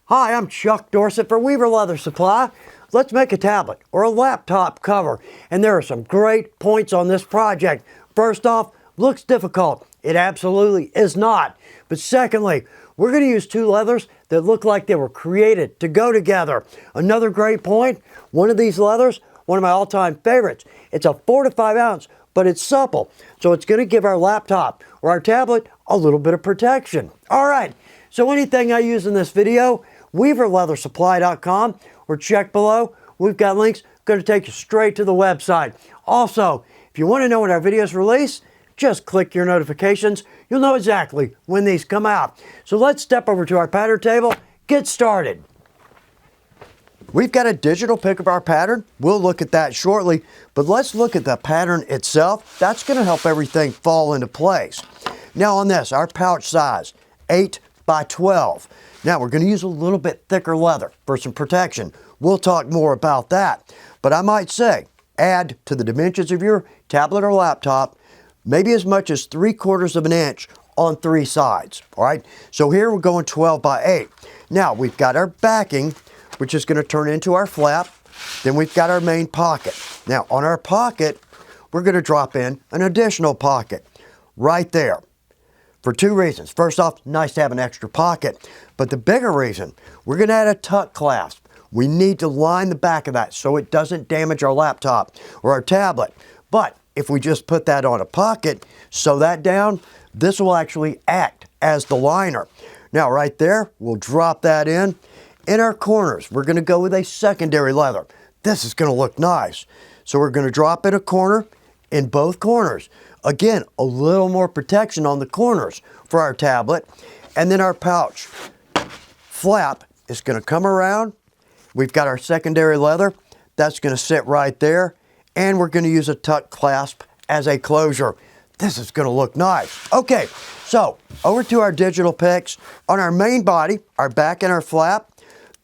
Hi, I'm Chuck Dorsett for Weaver Leather Supply. Let's make a tablet or a laptop cover. And there are some great points on this project. First off, looks difficult. It absolutely is not. But secondly, we're going to use two leathers that look like they were created to go together. Another great point, one of these leathers, one of my all-time favorites. It's a 4 to 5 ounce, but it's supple. So it's going to give our laptop or our tablet a little bit of protection. All right, so anything I use in this video, weaverleathersupply.com, or check below. We've got links going to take you straight to the website. Also, if you want to know when our videos release, just click your notifications. You'll know exactly when these come out. So let's step over to our pattern table, get started. We've got a digital pic of our pattern. We'll look at that shortly, but let's look at the pattern itself. That's going to help everything fall into place. Now on this, our pouch size, 8 by 12. Now we're going to use a little bit thicker leather for some protection. We'll talk more about that. But I might say, add to the dimensions of your tablet or laptop, maybe as much as 3/4 of an inch on 3 sides. All right, so here we're going 12 by 8. Now we've got our backing, which is going to turn into our flap. Then we've got our main pocket. Now on our pocket, we're going to drop in an additional pocket right there. For 2 reasons. First off, nice to have an extra pocket. But the bigger reason, we're going to add a tuck clasp. We need to line the back of that so it doesn't damage our laptop or our tablet. But if we just put that on a pocket, sew that down, this will actually act as the liner. Now right there, we'll drop that in. In our corners, we're going to go with a secondary leather. This is going to look nice. So we're going to drop in a corner in both corners. Again, a little more protection on the corners for our tablet. And then our pouch flap is going to come around. We've got our secondary leather. That's going to sit right there. And we're going to use a tuck clasp as a closure. This is going to look nice. Okay, so over to our digital pics. On our main body, our back and our flap,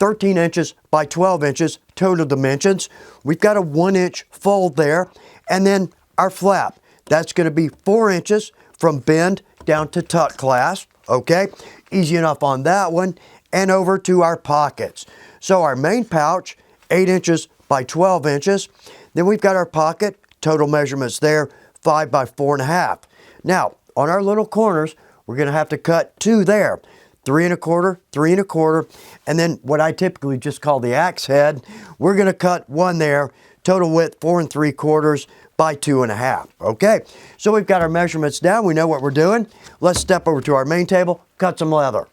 13 inches by 12 inches total dimensions. We've got a 1-inch fold there. And then our flap. That's going to be 4 inches from bend down to tuck clasp. Okay, easy enough on that one. And over to our pockets. So our main pouch, 8 inches by 12 inches. Then we've got our pocket, total measurements there, 5 by 4.5. Now, on our little corners, we're going to have to cut 2 there. 3 1/4, 3 1/4, and then what I typically just call the axe head, we're going to cut 1 there, total width 4 3/4 by 2.5. Okay, so we've got our measurements down. We know what we're doing. Let's step over to our main table, cut some leather.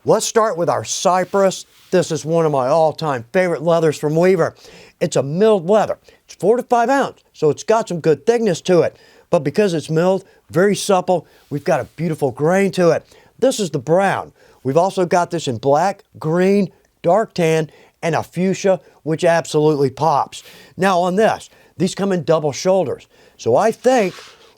Let's start with our Cypress. This is one of my all-time favorite leathers from Weaver. It's a milled leather. It's 4 to 5 ounce, so it's got some good thickness to it. But because it's milled, very supple, we've got a beautiful grain to it. This is the brown. We've also got this in black, green, dark tan, and a fuchsia, which absolutely pops. Now on this, these come in double shoulders. So I think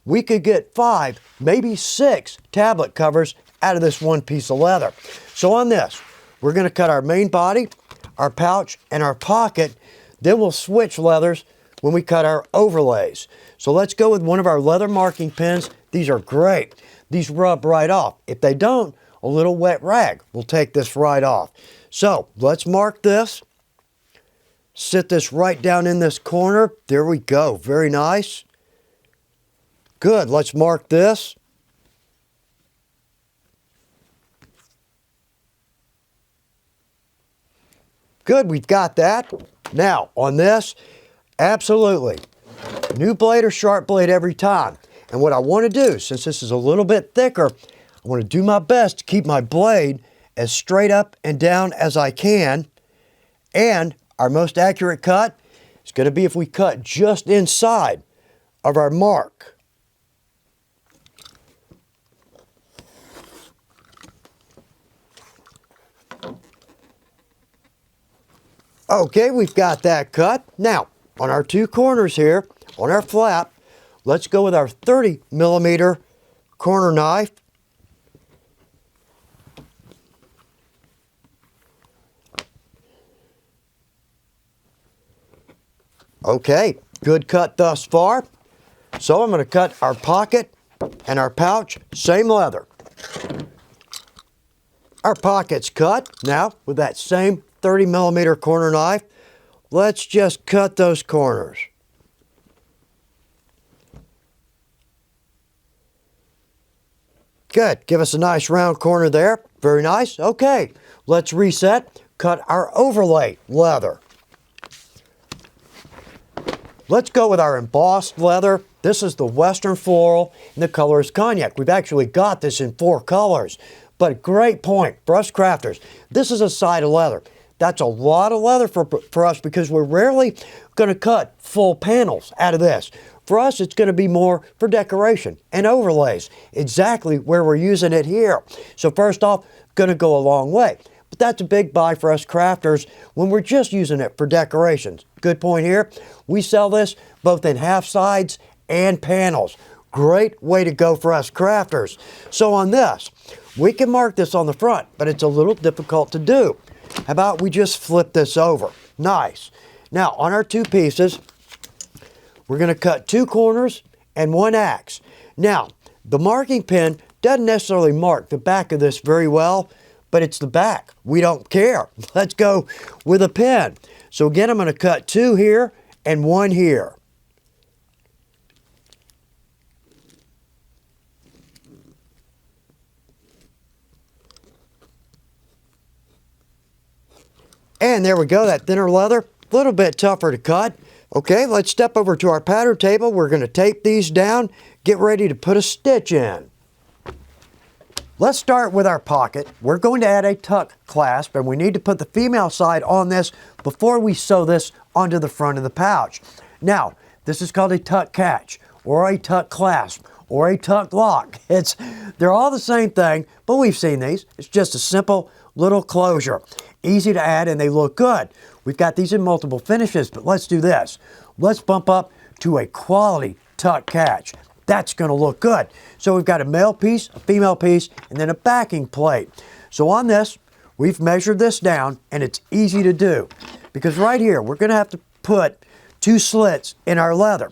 we could get 5, maybe 6 tablet covers out of this one piece of leather. So on this, we're going to cut our main body, our pouch, and our pocket. Then we'll switch leathers when we cut our overlays. So let's go with one of our leather marking pens. These are great. These rub right off. If they don't, a little wet rag will take this right off. So let's mark this. Sit this right down in this corner. There we go. Very nice. Good. Let's mark this. Good. We've got that. Now, on this, absolutely. New blade or sharp blade every time. And what I want to do, since this is a little bit thicker, I want to do my best to keep my blade as straight up and down as I can. And our most accurate cut is going to be if we cut just inside of our mark. Okay, we've got that cut. Now, on our 2 corners here, on our flap, let's go with our 30mm corner knife. Okay, good cut thus far. So I'm going to cut our pocket and our pouch, same leather. Our pocket's cut. Now, with that same 30mm corner knife, let's just cut those corners. Good. Give us a nice round corner there. Very nice. Okay, let's reset. Cut our overlay leather. Let's go with our embossed leather. This is the Western floral, and the color is cognac. We've actually got this in 4 colors. But great point for us crafters. This is a side of leather. That's a lot of leather for us because we're rarely going to cut full panels out of this. For us, it's going to be more for decoration and overlays, exactly where we're using it here. So first off, going to go a long way. But that's a big buy for us crafters when we're just using it for decorations. Good point here. We sell this both in half sides and panels. Great way to go for us crafters. So on this, we can mark this on the front, but it's a little difficult to do. How about we just flip this over? Nice. Now, on our 2 pieces, we're going to cut 2 corners and 1 axe. Now, the marking pen doesn't necessarily mark the back of this very well, but it's the back. We don't care. Let's go with a pen. So again, I'm going to cut 2 here and 1 here. And there we go, that thinner leather, a little bit tougher to cut. Okay, let's step over to our pattern table. We're going to tape these down, get ready to put a stitch in. Let's start with our pocket. We're going to add a tuck clasp, and we need to put the female side on this before we sew this onto the front of the pouch. Now, this is called a tuck catch, or a tuck clasp, or a tuck lock. They're all the same thing, but we've seen these. It's just a simple little closure. Easy to add, and they look good. We've got these in multiple finishes, but let's do this. Let's bump up to a quality tuck catch. That's going to look good. So we've got a male piece, a female piece, and then a backing plate. So on this, we've measured this down, and it's easy to do. Because right here, we're going to have to put 2 slits in our leather.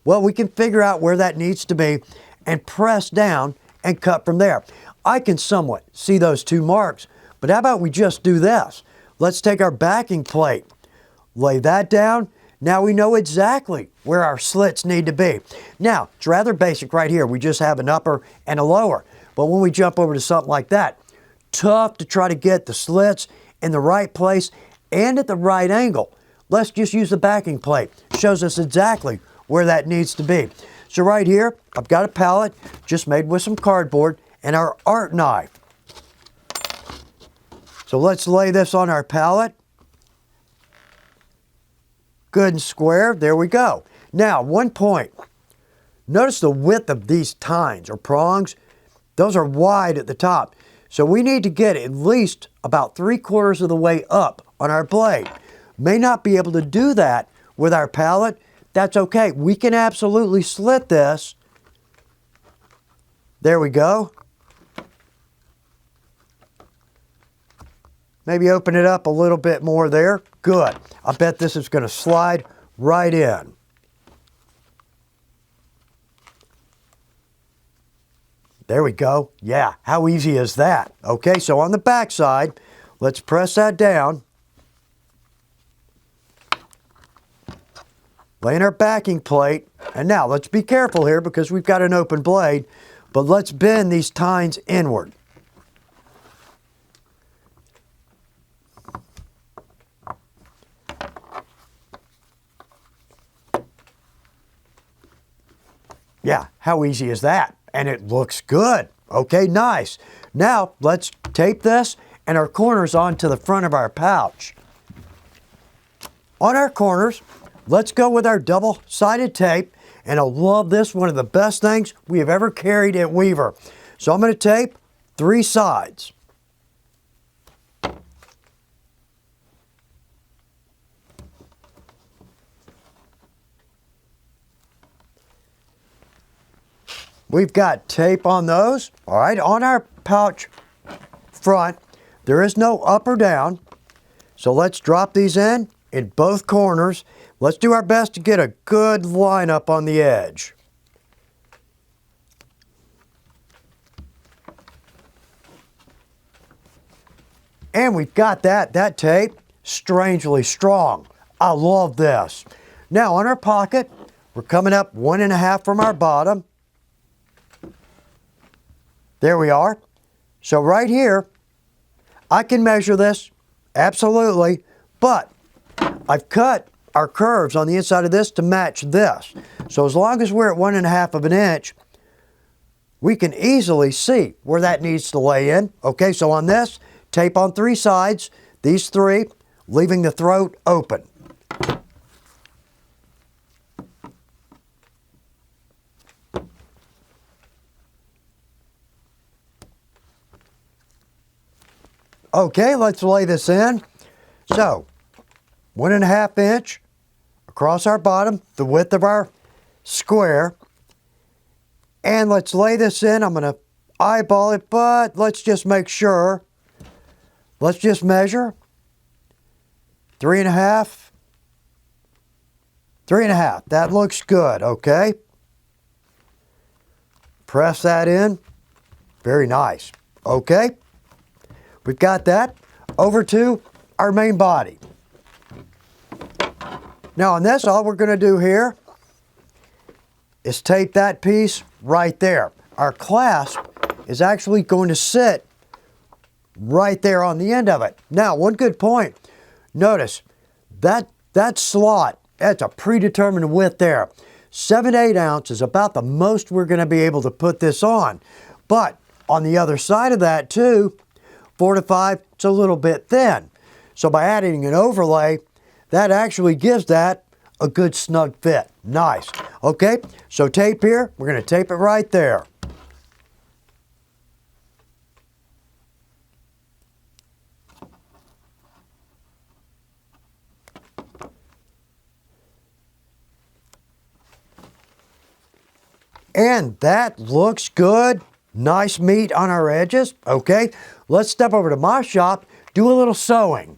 Well, we can figure out where that needs to be and press down and cut from there. I can somewhat see those 2 marks, but how about we just do this? Let's take our backing plate, lay that down. Now we know exactly where our slits need to be. Now, it's rather basic right here. We just have an upper and a lower. But when we jump over to something like that, tough to try to get the slits in the right place and at the right angle. Let's just use the backing plate. Shows us exactly where that needs to be. So right here, I've got a palette just made with some cardboard and our art knife. So let's lay this on our palette. Good and square. There we go. Now, 1 point. Notice the width of these tines or prongs. Those are wide at the top. So we need to get at least about 3/4 of the way up on our blade. May not be able to do that with our palette. That's okay. We can absolutely slit this. There we go. Maybe open it up a little bit more there. Good. I bet this is going to slide right in. There we go. Yeah, how easy is that? Okay, so on the back side, let's press that down. Lay in our backing plate. And now let's be careful here because we've got an open blade, but let's bend these tines inward. Yeah, how easy is that? And it looks good. Okay, nice. Now, let's tape this and our corners onto the front of our pouch. On our corners, let's go with our double-sided tape. And I love this, one of the best things we have ever carried at Weaver. So I'm going to tape 3 sides. We've got tape on those. All right, on our pouch front, there is no up or down. So let's drop these in both corners. Let's do our best to get a good line up on the edge. And we've got that tape, strangely strong. I love this. Now on our pocket, we're coming up 1.5 from our bottom. There we are. So right here, I can measure this, absolutely, but I've cut our curves on the inside of this to match this. So as long as we're at 1.5 of an inch, we can easily see where that needs to lay in. Okay, so on this, tape on 3 sides, these 3, leaving the throat open. Okay, let's lay this in. So, 1.5 inch across our bottom, the width of our square. And let's lay this in. I'm going to eyeball it, but let's just make sure. Let's just measure. 3.5. 3.5. That looks good, okay? Press that in. Very nice. Okay? We've got that. Over to our main body. Now on this, all we're going to do here is tape that piece right there. Our clasp is actually going to sit right there on the end of it. Now, one good point. Notice that slot, that's a predetermined width there. 7 to 8 ounce is about the most we're going to be able to put this on. But on the other side of that too, 4 to 5, it's a little bit thin. So by adding an overlay, that actually gives that a good snug fit. Nice. Okay, so tape here, we're going to tape it right there. And that looks good. Nice meat on our edges. Okay, let's step over to my shop, do a little sewing.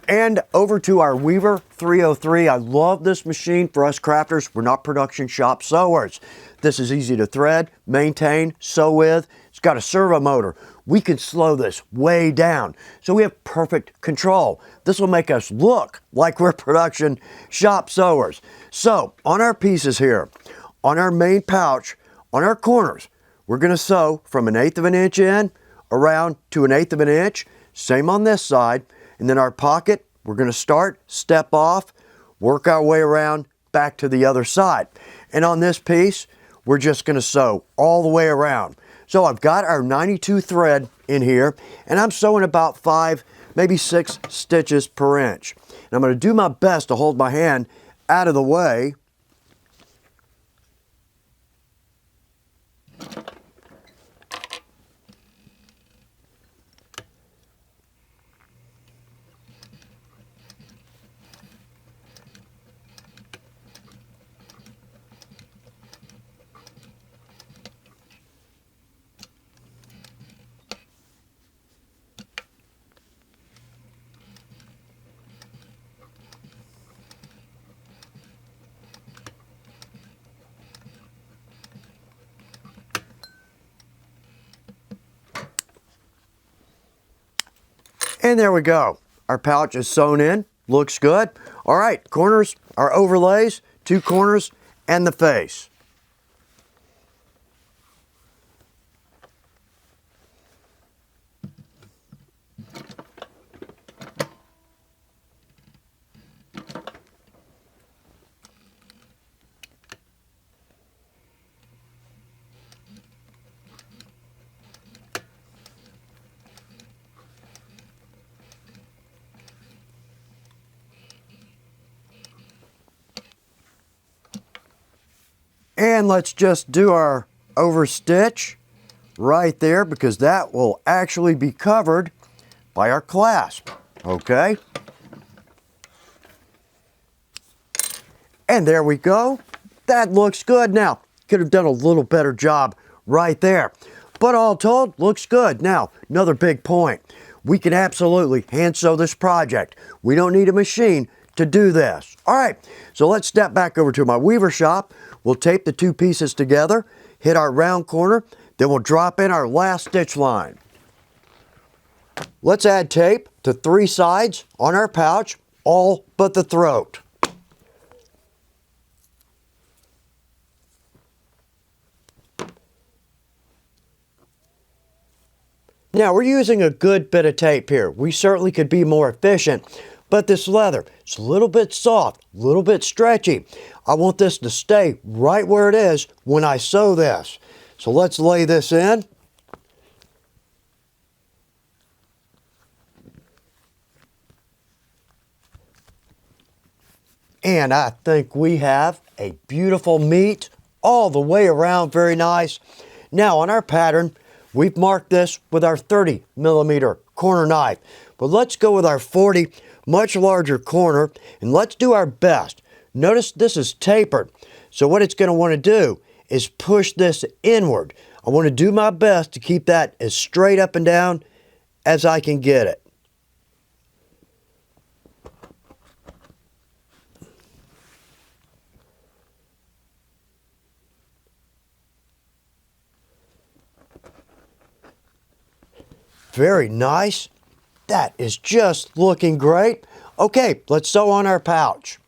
And over to our Weaver 303. I love this machine for us crafters. We're not production shop sewers. This is easy to thread, maintain, sew with. It's got a servo motor. We can slow this way down, so we have perfect control. This will make us look like we're production shop sewers. So on our pieces here, on our main pouch, on our corners, we're going to sew from 1/8 of an inch in around to 1/8 of an inch. Same on this side. And then our pocket, we're going to start, step off, work our way around back to the other side. And on this piece, we're just going to sew all the way around. So I've got our 92 thread in here, and I'm sewing about 5, maybe 6 stitches per inch. And I'm going to do my best to hold my hand out of the way. And there we go. Our pouch is sewn in. Looks good. All right, corners are overlays, 2 corners, and the face. And let's just do our overstitch right there, because that will actually be covered by our clasp. Okay? And there we go. That looks good. Now, could have done a little better job right there. But all told, looks good. Now, another big point. We can absolutely hand sew this project. We don't need a machine to do this. All right, so let's step back over to my weaver shop. We'll tape the 2 pieces together, hit our round corner, then we'll drop in our last stitch line. Let's add tape to 3 sides on our pouch, all but the throat. Now we're using a good bit of tape here. We certainly could be more efficient, but this leather, it's a little bit soft, a little bit stretchy. I want this to stay right where it is when I sew this. So let's lay this in. And I think we have a beautiful meat all the way around, very nice. Now on our pattern, we've marked this with our 30mm corner knife, but let's go with our 40, much larger corner, and let's do our best. Notice this is tapered, so what it's going to want to do is push this inward. I want to do my best to keep that as straight up and down as I can get it. Very nice. That is just looking great. Okay, let's sew on our pouch.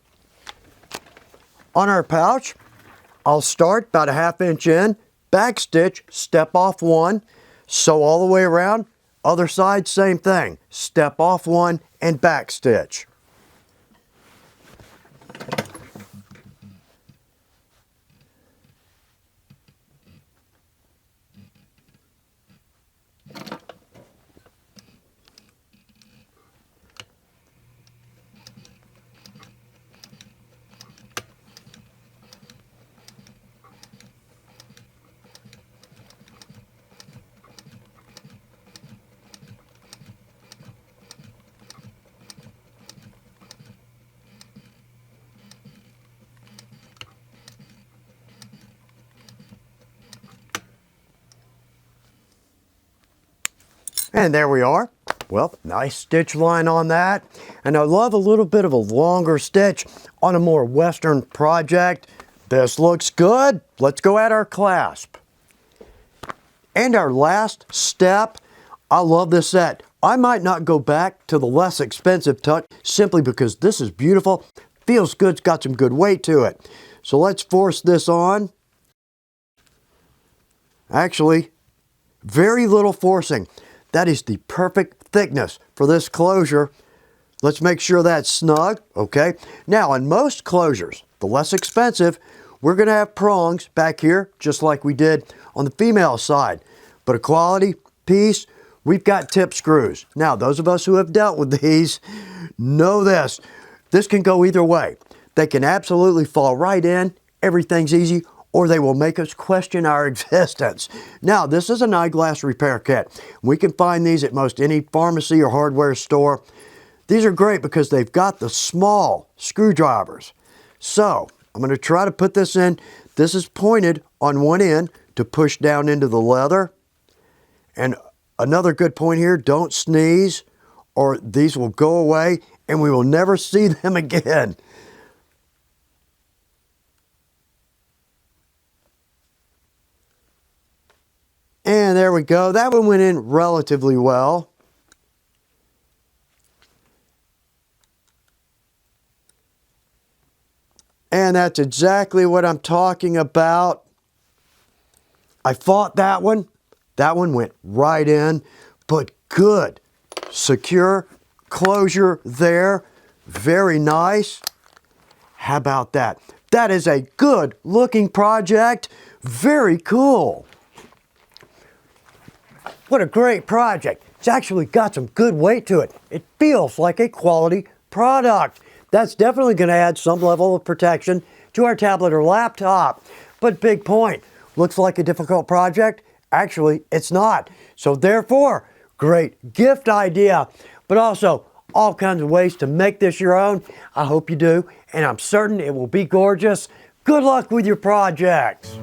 On our pouch, I'll start about a 1/2 inch in, back stitch, step off 1, sew all the way around. Other side, same thing. Step off 1 and back stitch. And there we are. Well, nice stitch line on that. And I love a little bit of a longer stitch on a more Western project. This looks good. Let's go at our clasp. And our last step, I love this set. I might not go back to the less expensive touch simply because this is beautiful. Feels good, it's got some good weight to it. So let's force this on. Actually, very little forcing. That is the perfect thickness for this closure. Let's make sure that's snug, okay? Now, in most closures, the less expensive, we're gonna have prongs back here, just like we did on the female side. But a quality piece, we've got tip screws. Now, those of us who have dealt with these know this. This can go either way. They can absolutely fall right in, everything's easy, or they will make us question our existence. Now, this is an eyeglass repair kit. We can find these at most any pharmacy or hardware store. These are great because they've got the small screwdrivers. So, I'm gonna try to put this in. This is pointed on one end to push down into the leather. And another good point here, don't sneeze or these will go away and we will never see them again. And there we go. That one went in relatively well. And that's exactly what I'm talking about. I fought that one. That one went right in, but good. Secure closure there. Very nice. How about that? That is a good looking project. Very cool. What a great project. It's actually got some good weight to it. It feels like a quality product. That's definitely going to add some level of protection to our tablet or laptop. But big point, looks like a difficult project. Actually, it's not. So therefore, great gift idea, but also all kinds of ways to make this your own. I hope you do, and I'm certain it will be gorgeous. Good luck with your projects.